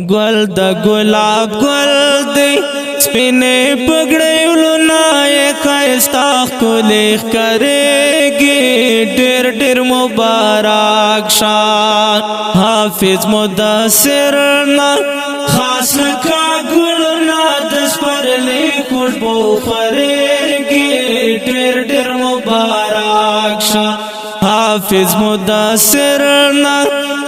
گل د گلاب گل دی سپینے پگڑے ولونا ایک ائستاخ کو لیخ کرے گی ڈیر ڈیر مبارک شان حافظ مدثرنا خاص کا گلنا دس پر لی خوشبو کرے گی ڈیر ڈیر مبارک شان حافظ مدثرنا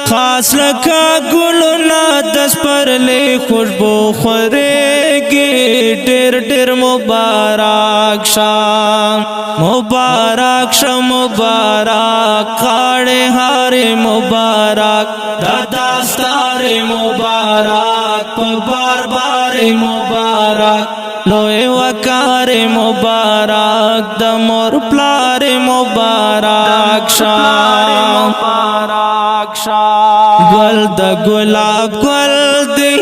خاص لکا گلنا دس پر لی خوشبو خورےگی ڈیر ڈیر مبارک شام مبارک شام مبارک کاڑے ہارے مبارک داداستار مبارک بار بار مبارک لوے وکار مبارک دمور پلار مبارک شام گل د گلاب گل دی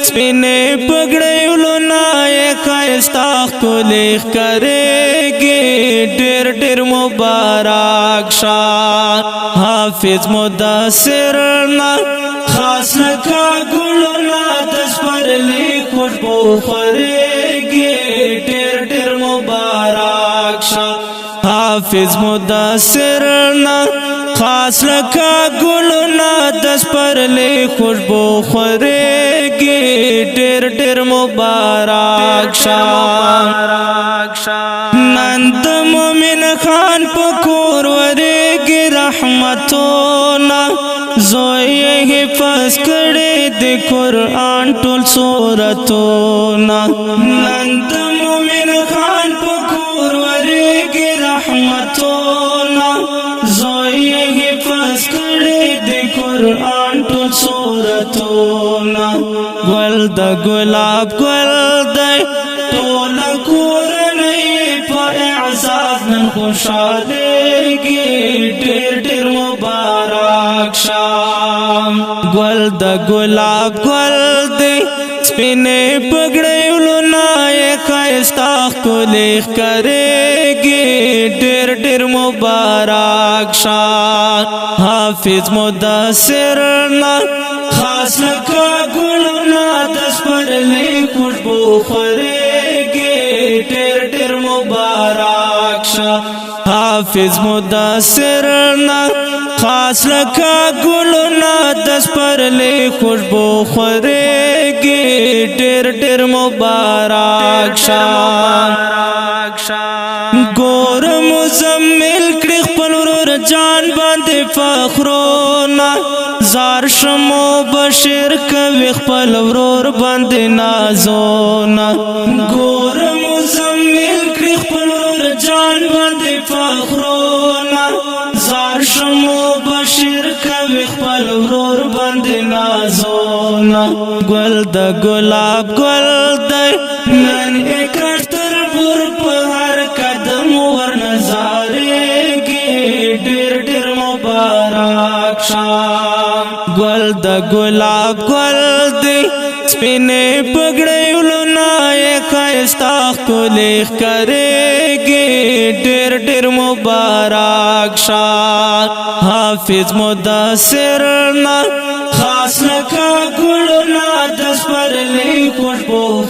سپینے پگڑے ولونا ایک ائستاخ کو لیخ کرے گی ڈیر ڈیر مبارک شان حافظ مدثرنا خاص لکا گلنا دس پر لی خوشبو خورےگی ڈیر ڈیر مبارک شان حافظ مدثرنا خاص لکا گلنا دس پر لی خوشبو خورےگی ڈیر ڈیر مبارک شان نند مومن خان پکور ورےگی رحمتونا زوی حفظ کڑے دی قرآن ټول سورتونا نند مومن خان پکور ورےگی رحمتونا زوی حفظ کڑے دی قرآن ټول سورتونا گل د گلاب گل دی ټول کورنۍ په اعزاز نن خوشالېږي ډېر ډېر مبارک شام گل د گلاب گل دی سپینے پگڑے ولونا ایک ائستاخ کو لیخ کرےگی ڈیر ڈیر مبارک شان حافظ مدثرنا خاص لکا گلنا دس پر لی خوشبو خورےگی ڈیر ڈیر مبارک شان حافظ مدثرنا خاص لکا گلنا دس پر لی خوشبو خورےگی ڈیر ڈیر مبارک شان گور مزمل کړي خپل ورور جان باندې فخرونا زار شمو بشیر کوي خپل ورور باندې نازونا گور مزمل کړي خپل ورور جان باندې فخرونا زار شمو بشیر کوي خپل ورور باندې نازونا گل د گلاب گل دی نن اکتر بور په هر قدم ور نظارېږي ډېر ډېر مبارک شام گل د گلاب گل دی سپینے پگڑے ولونا ایک ائستاخ کو لیخ کرےگی ڈیر ڈیر مبارک شان حافظ مدثرنا خاص لکا گلنا دس پر لی خوشبو